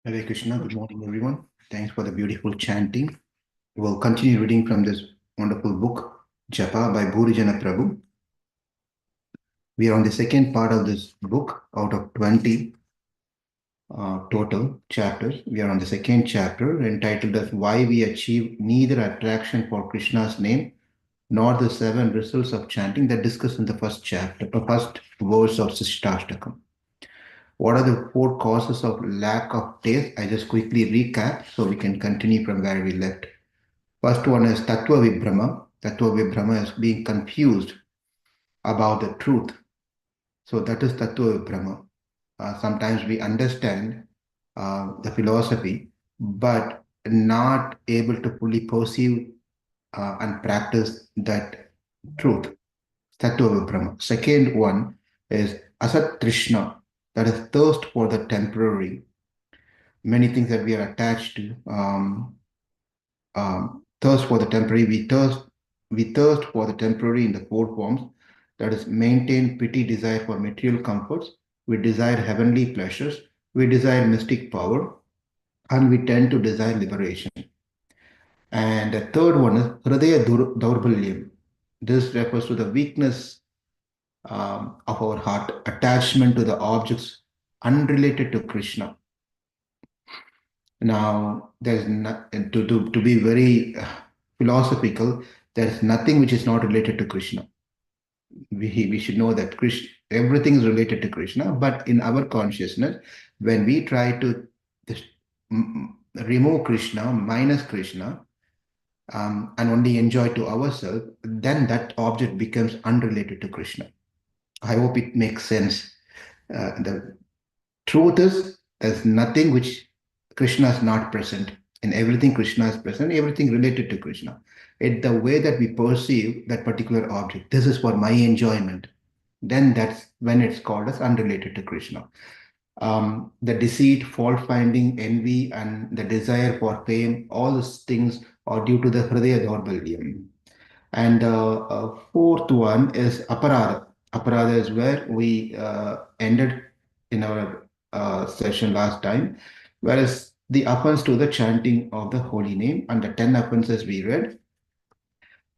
Hare Krishna, good morning everyone. Thanks for the beautiful chanting. We'll continue reading from this wonderful book, Japa by Bhurijana Prabhu. We are on the second part of this book out of 20 total chapters. We are on the second chapter entitled as Why We Achieve Neither Attraction for Krishna's Name nor the seven results of chanting that discussed in the first chapter, the first verse of Sishtastakam. What are the four causes of lack of taste? I just quickly recap so we can continue from where we left. First one is Tatva Vibrama. Tatva Vibrama is being confused about the truth. So that is Tatva Vibrama. Sometimes we understand the philosophy, but not able to fully perceive and practice that truth. Tatva Vibrama. Second one is Asat Trishna. That is thirst for the temporary. Many things that we are attached to. Thirst for the temporary. We thirst for the temporary in the four forms. That is, maintain pity, desire for material comforts. We desire heavenly pleasures. We desire mystic power, and we tend to desire liberation. And the third one is Hrudaya Dourbalya. This refers to the weakness of our heart, attachment to the objects unrelated to Krishna. Now, there's not, to be very philosophical, there's nothing which is not related to Krishna. We should know that Krishna, everything is related to Krishna, but in our consciousness, when we try to just, remove Krishna, minus Krishna, and only enjoy to ourselves, then that object becomes unrelated to Krishna. I hope it makes sense. The truth is, there's nothing which Krishna is not present. In everything, Krishna is present, everything related to Krishna. It's the way that we perceive that particular object. This is for my enjoyment. Then that's when it's called as unrelated to Krishna. The deceit, fault finding, envy, and the desire for fame, all these things are due to the Hrudaya Dourbalya. And the fourth one is aparada. Aparada is where we ended in our session last time, whereas the offense to the chanting of the holy name and the 10 offenses we read,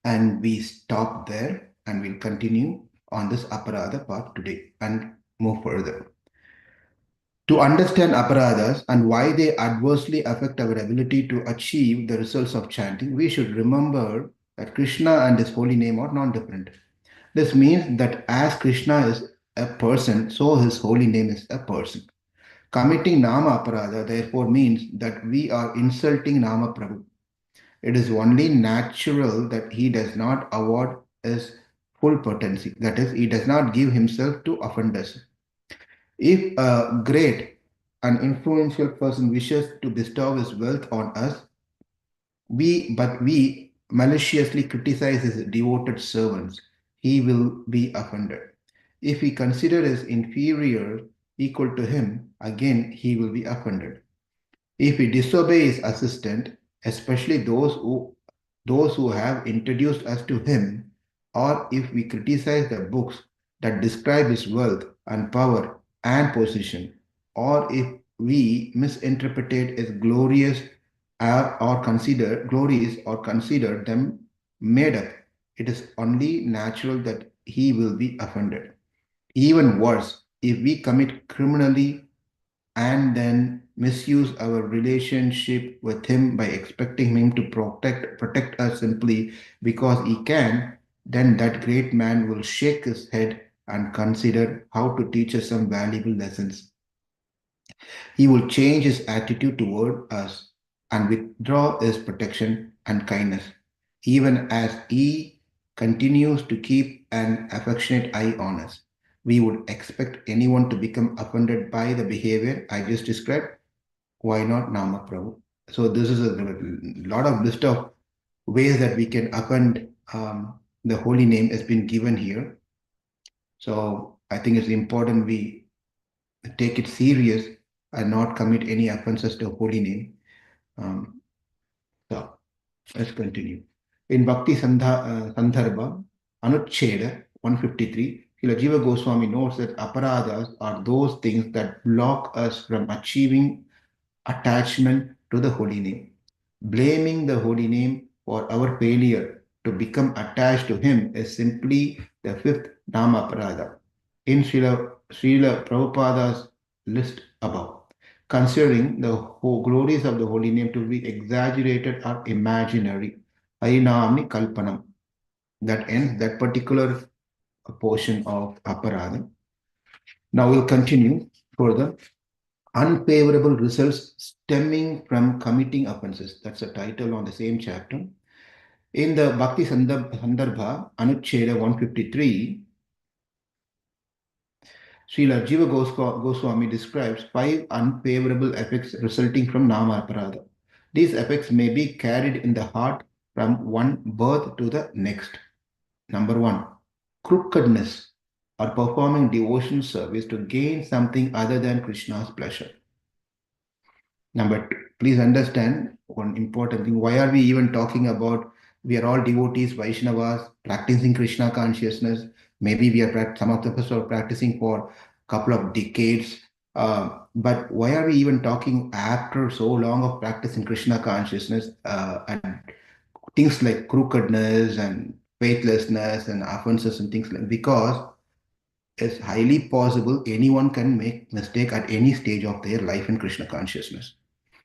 and we stop there and we'll continue on this aparada part today and move further. To understand aparadas and why they adversely affect our ability to achieve the results of chanting, we should remember that Krishna and his holy name are non-different. This means that as Krishna is a person, so his holy name is a person. Committing Nama Aparada therefore means that we are insulting Nama Prabhu. It is only natural that he does not award his full potency. That is, he does not give himself to offend us. If a great and influential person wishes to bestow his wealth on us, we maliciously criticize his devoted servants, he will be offended. If we consider his inferior equal to him, again he will be offended. If we disobey his assistant, especially those who have introduced us to him, or if we criticize the books that describe his wealth and power and position, or if we misinterpret his glorious or consider glories or consider them made up, it is only natural that he will be offended. Even worse, if we commit criminally and then misuse our relationship with him by expecting him to protect us simply because he can, then that great man will shake his head and consider how to teach us some valuable lessons. He will change his attitude toward us and withdraw his protection and kindness, even as he continues to keep an affectionate eye on us. We would expect anyone to become offended by the behavior I just described. Why not Nama Prabhu? So this is a lot of list of ways that we can offend the holy name has been given here. So I think it's important we take it serious and not commit any offenses to holy name. Um, so let's continue. In Bhakti Sandarbha, Anucheda 153, Srila Jiva Goswami notes that aparadas are those things that block us from achieving attachment to the holy name. Blaming the holy name for our failure to become attached to him is simply the fifth Nama Parada in Srila Prabhupada's list above. Considering the glories of the holy name to be exaggerated or imaginary, Harinamni Kalpanam. That ends that particular portion of Aparadha. Now we'll continue further. Unfavorable results stemming from committing offenses. That's a title on the same chapter. In the Bhakti Sandarbha, Anucheda 153, Srila Jiva Goswami describes five unfavorable effects resulting from Nama Aparadha. These effects may be carried in the heart from one birth to the next. Number one, crookedness or performing devotion service to gain something other than Krishna's pleasure. Number two, please understand one important thing. Why are we even talking about? We are all devotees, Vaishnavas, practicing Krishna consciousness. Maybe we are some of us are practicing for a couple of decades. But why are we even talking after so long of practicing Krishna consciousness and things like crookedness and faithlessness and offenses and things like? Because it's highly possible anyone can make mistake at any stage of their life in Krishna consciousness,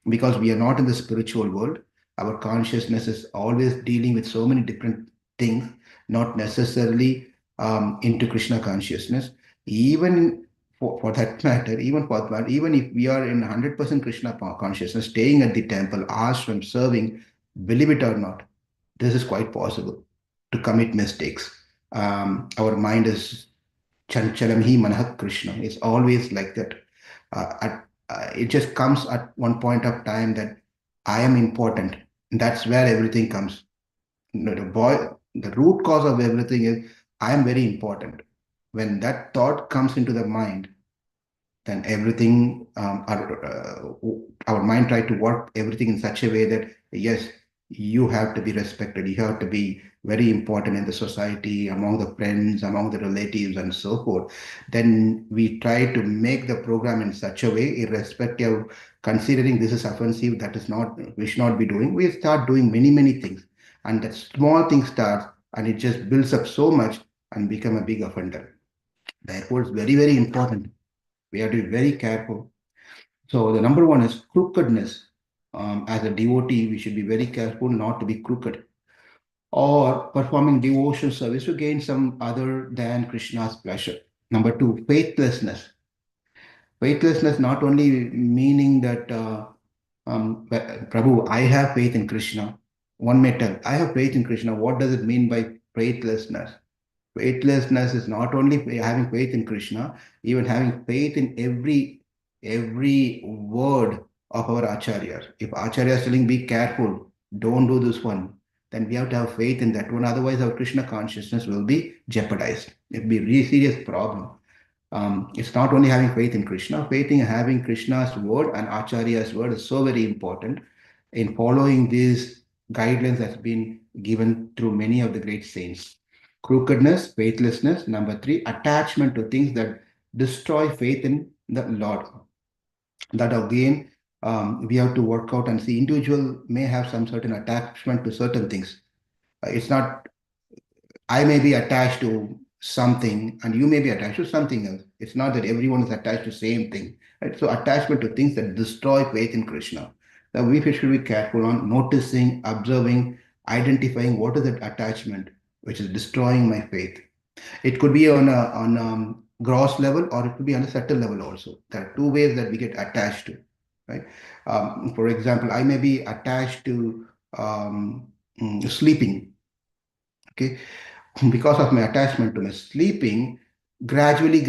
because we are not in the spiritual world. Our consciousness is always dealing with so many different things, not necessarily into Krishna consciousness. Even for that matter, even if we are in 100% Krishna consciousness, staying at the temple, ashram, serving, believe it or not, this is quite possible to commit mistakes. Our mind is chanchalam hi manah Krishna. It's always like that. It just comes at one point of time that I am important. That's where everything comes. The root cause of everything is I am very important. When that thought comes into the mind, then everything our mind try to work everything in such a way that yes, you have to be respected, you have to be very important in the society, among the friends, among the relatives, and so forth. Then we try to make the program in such a way, irrespective, considering this is offensive, that is not, we should not be doing, we start doing many things, and that small thing starts and it just builds up so much and become a big offender. Therefore it's very important, we have to be very careful. So the number one is crookedness. As a devotee, we should be very careful not to be crooked or performing devotional service to gain some other than Krishna's pleasure. Number two, faithlessness. Faithlessness not only meaning that Prabhu, I have faith in Krishna. One may tell, I have faith in Krishna. What does it mean by faithlessness? Faithlessness is not only having faith in Krishna, even having faith in every word of our acharyas. If acharya is telling, be careful, don't do this one, then we have to have faith in that one. Otherwise, our Krishna consciousness will be jeopardized. It will be a really serious problem. It's not only having faith in Krishna, faith in having Krishna's word and Acharya's word is so very important in following these guidelines that's been given through many of the great saints. Crookedness, faithlessness. Number three, attachment to things that destroy faith in the Lord. That again, we have to work out and see. Individual may have some certain attachment to certain things. It's not I may be attached to something and you may be attached to something else. It's not that everyone is attached to the same thing. Right? So attachment to things that destroy faith in Krishna. Now we should be careful on noticing, observing, identifying what is that attachment which is destroying my faith. It could be on a gross level or it could be on a subtle level also. There are two ways that we get attached to. Right? For example, I may be attached to sleeping. Okay, because of my attachment to my sleeping, gradually,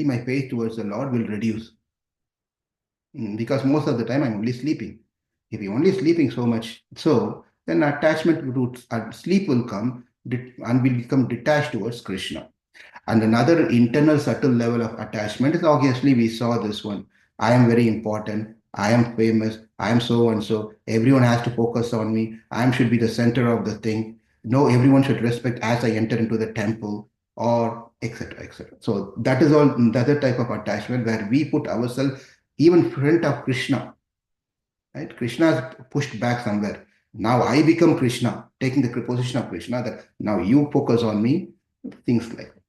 my faith towards the Lord will reduce. Because most of the time I'm only sleeping. If you're only sleeping so much, so then attachment to sleep will come and will become detached towards Krishna. And another internal subtle level of attachment is obviously we saw this one. I am very important. I am famous. I am so and so. Everyone has to focus on me. I should be the center of the thing. No, everyone should respect as I enter into the temple or etc. etc. So that is all the other type of attachment where we put ourselves even front of Krishna. right? Krishna is pushed back somewhere. Now I become Krishna, taking the position of Krishna, that now you focus on me, things like that.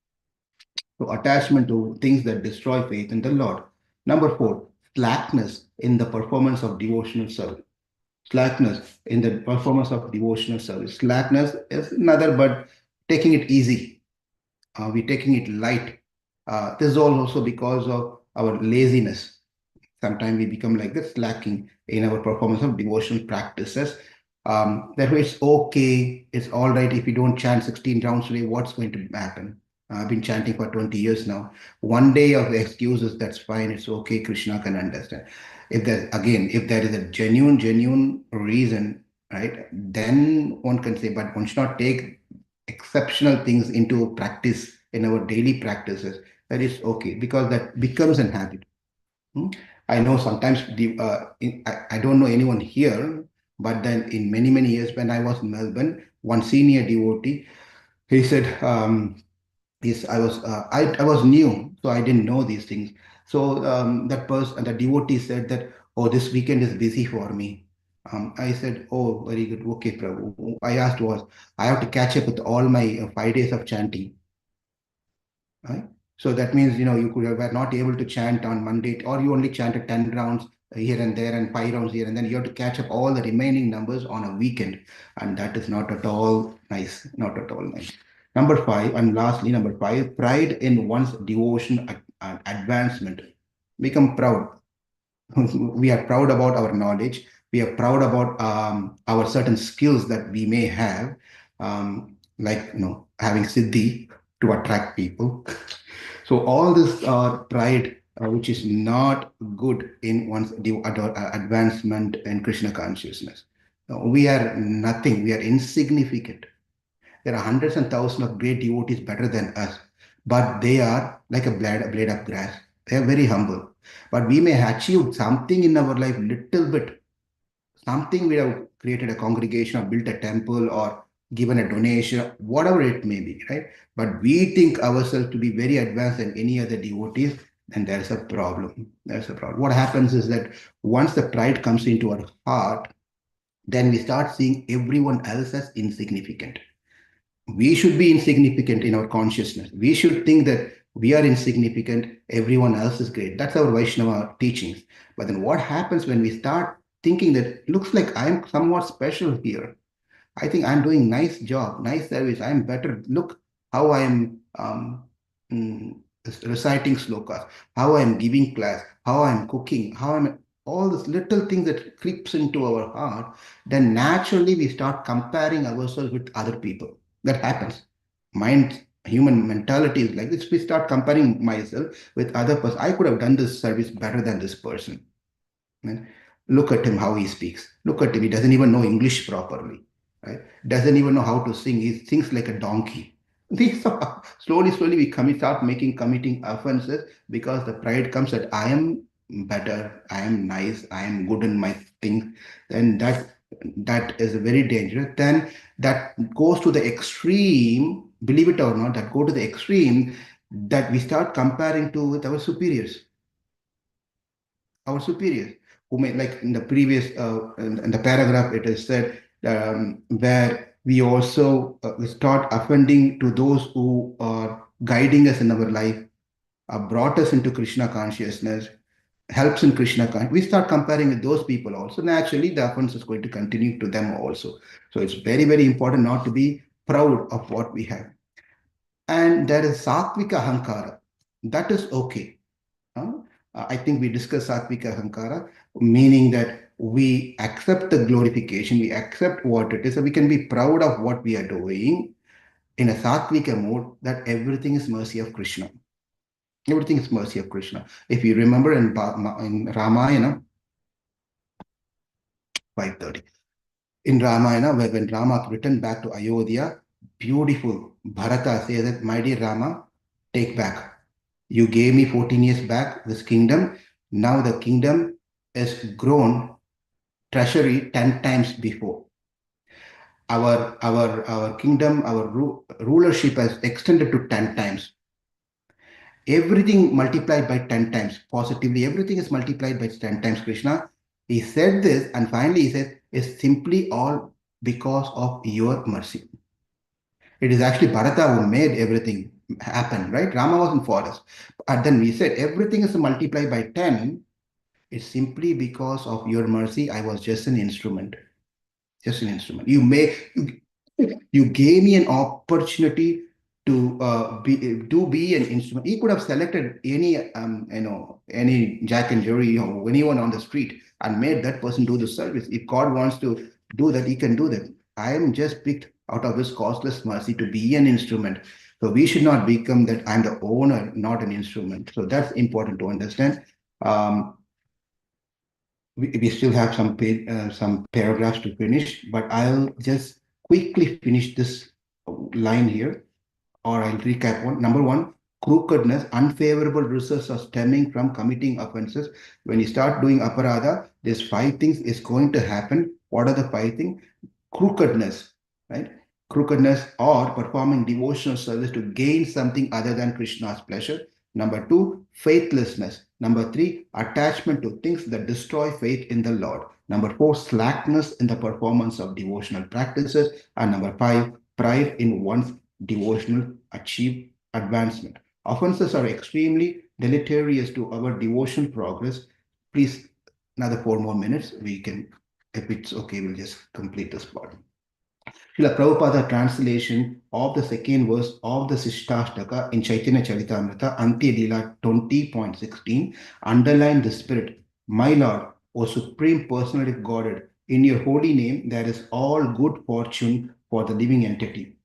So attachment to things that destroy faith in the Lord. Number four, slackness in the performance of devotional service. Slackness in the performance of devotional service. Slackness is another, but taking it easy. We're taking it light. This is all also because of our laziness. Sometimes we become like this, slacking in our performance of devotional practices. Therefore, it's okay, it's all right if you don't chant 16 rounds today, what's going to happen? I've been chanting for 20 years now. One day of excuses, that's fine, it's okay, Krishna can understand. If there, again, if there is a genuine reason, right, then one can say, but one should not take exceptional things into practice in our daily practices. That is okay, because that becomes an habit. Hmm? I know sometimes I don't know anyone here, but then in many years when I was in Melbourne, one senior devotee, he said, I was new, so I didn't know these things. So that person, the devotee said that, oh, this weekend is busy for me. I said, oh, very good, okay, Prabhu. I asked was, I have to catch up with all my 5 days of chanting, right? So that means, you were not able to chant on Monday, or you only chanted 10 rounds here and there and 5 rounds here, and then you have to catch up all the remaining numbers on a weekend. And that is not at all nice, not at all nice. Number five, and lastly, number five, pride in one's devotion and advancement. Become proud. We are proud about our knowledge. We are proud about our certain skills that we may have, like having siddhi to attract people. So all this pride, which is not good in one's advancement in Krishna consciousness. We are nothing. We are insignificant. There are hundreds and thousands of great devotees better than us, but they are like a blade of grass. They are very humble. But we may achieve something in our life, little bit, something we have created a congregation or built a temple or given a donation, whatever it may be, right? But we think ourselves to be very advanced than any other devotees, then there's a problem. There's a problem. What happens is that once the pride comes into our heart, then we start seeing everyone else as insignificant. We should be insignificant in our consciousness. We should think that we are insignificant, everyone else is great. That's our Vaishnava teachings. But then what happens when we start thinking that looks like I'm somewhat special here? I think I'm doing nice job, nice service. I'm better. Look how I'm mm, reciting slokas, how I'm giving class, how I'm cooking, how I'm all these little things that creeps into our heart. Then naturally we start comparing ourselves with other people. That happens. Mind, human mentality is like this. We start comparing myself with other person. I could have done this service better than this person. Man, look at him how he speaks. Look at him. He doesn't even know English properly. Right? Doesn't even know how to sing. He sings like a donkey. These are, slowly we start committing offenses because the pride comes that I am better, I am nice, I am good in my things. Then that is very dangerous. Then that goes to the extreme, believe it or not, that go to the extreme that we start comparing to with our superiors who may, like in the previous in the paragraph it is said, where we also we start offending to those who are guiding us in our life, brought us into Krishna consciousness, helps in Krishna consciousness. We start comparing with those people also, naturally the offense is going to continue to them also. So it's very important not to be proud of what we have. And there is satvika ahankara, that is okay. Huh? I think we discussed Satvika Ahankara, meaning that we accept the glorification, we accept what it is, so we can be proud of what we are doing in a Satvika mode, that everything is mercy of Krishna. Everything is mercy of Krishna. If you remember in Ramayana, 5:30, in Ramayana, when Rama returned back to Ayodhya, beautiful, Bharata says that, my dear Rama, take back. You gave me 14 years back this kingdom. Now the kingdom is grown treasury 10 times before. Our kingdom, our rulership has extended to 10 times. Everything multiplied by 10 times. Positively, everything is multiplied by 10 times, Krishna. He said this, and finally he says, it's simply all because of your mercy. It is actually Bharata who made everything happen, right? Rama was in forest. And then we said everything is multiplied by 10. It's simply because of your mercy. I was just an instrument. Just an instrument. You gave me an opportunity to be an instrument. He could have selected any Jack and Jerry, anyone on the street and made that person do the service. If God wants to do that, He can do that. I am just picked out of His costless mercy to be an instrument. So we should not become that I'm the owner, not an instrument. So that's important to understand. Um, we still have some paragraphs to finish, but I'll just quickly finish this line here, or I'll recap one. Number one, crookedness, unfavorable results are stemming from committing offenses. When you start doing aparadha, there's five things is going to happen. What are the five things? Crookedness, right? Crookedness or performing devotional service to gain something other than Krishna's pleasure. Number two, faithlessness. Number three, attachment to things that destroy faith in the Lord. Number four, slackness in the performance of devotional practices. And number five, pride in one's devotional achieve advancement. Offenses are extremely deleterious to our devotional progress. Please, another 4 more minutes. We can, if it's okay, we'll just complete this part. Srila Prabhupada translation of the second verse of the Sishtashtaka in Chaitanya Charitamrita, Antya Leela 20.16, underline the spirit. My Lord, O Supreme Personality of Godhead, in your holy name there is all good fortune for the living entity.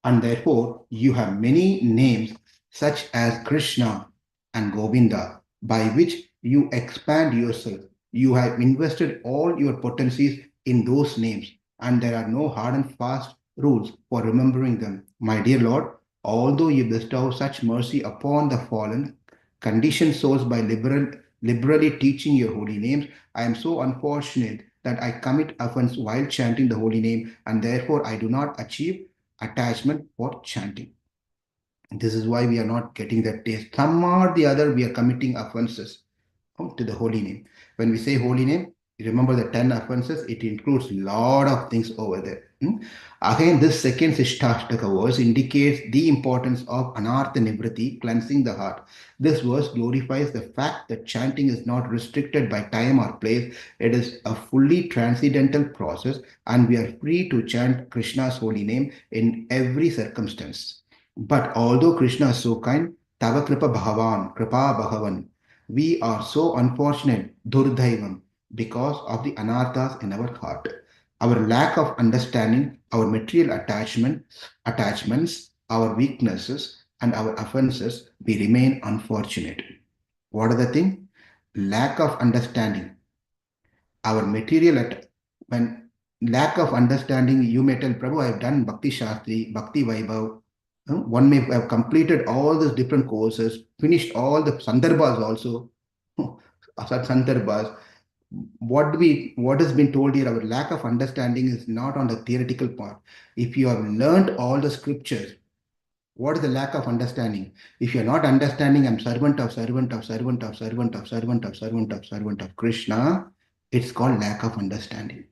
And therefore, you have many names such as Krishna and Govinda, by which you expand yourself. You have invested all your potencies in those names, and there are no hard and fast rules for remembering them. My dear Lord, although you bestow such mercy upon the fallen, conditioned souls by liberally teaching your holy names, I am so unfortunate that I commit offense while chanting the holy name, and therefore I do not achieve attachment for chanting. This is why we are not getting that taste. Some or the other, we are committing offenses to the holy name. When we say holy name, remember the 10 offenses, it includes a lot of things over there. Again, this second Sishtashtaka verse indicates the importance of Anartha Nivriti, cleansing the heart. This verse glorifies the fact that chanting is not restricted by time or place. It is a fully transcendental process, and we are free to chant Krishna's holy name in every circumstance. But although Krishna is so kind, Tava Kripa Bhavan, Kripa Bhagavan, we are so unfortunate, Durdaivam, because of the anarthas in our heart. Our lack of understanding, our material attachments, our weaknesses, and our offenses, we remain unfortunate. What are the things? Lack of understanding, our when lack of understanding, you may tell, Prabhu, I have done Bhakti Shastri, Bhakti Vaibhav. One may have completed all these different courses, finished all the Sandarbhas also. Asat Sandarbhas. What has been told here, our lack of understanding is not on the theoretical part. If you have learned all the scriptures, what is the lack of understanding? If you're not understanding, I'm servant of servant of servant of servant of servant of servant of servant of Krishna, it's called lack of understanding.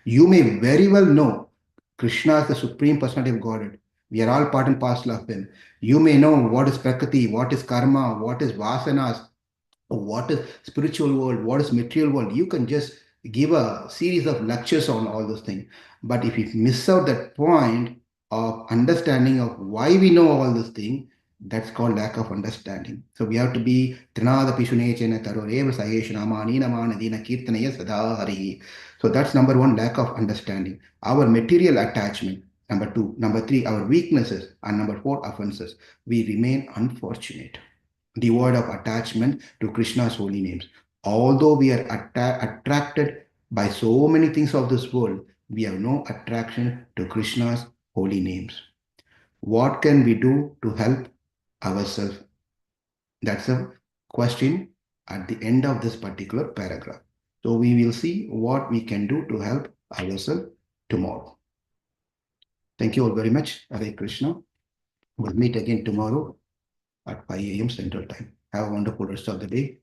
You may very well know Krishna is the supreme personality of Godhead. We are all part and parcel of Him. You may know what is Prakriti, what is karma, what is vasanas, what is spiritual world, what is material world. You can just give a series of lectures on all those things. But if you miss out that point of understanding of why we know all those things, that's called lack of understanding. So we have to be Trinada Pishunechena Taroreva Sayeshanama Ninamana Dina Kirtanaya Sada Hari. So that's number one, lack of understanding. Our material attachment, number two. Number three, our weaknesses. And number four, offenses. We remain unfortunate, devoid of attachment to Krishna's holy names. Although we are attracted by so many things of this world, we have no attraction to Krishna's holy names. What can we do to help ourselves? That's a question at the end of this particular paragraph. So we will see what we can do to help ourselves tomorrow. Thank you all very much. Hare Krishna. We'll meet again tomorrow at 5 a.m. Central Time. Have a wonderful rest of the day.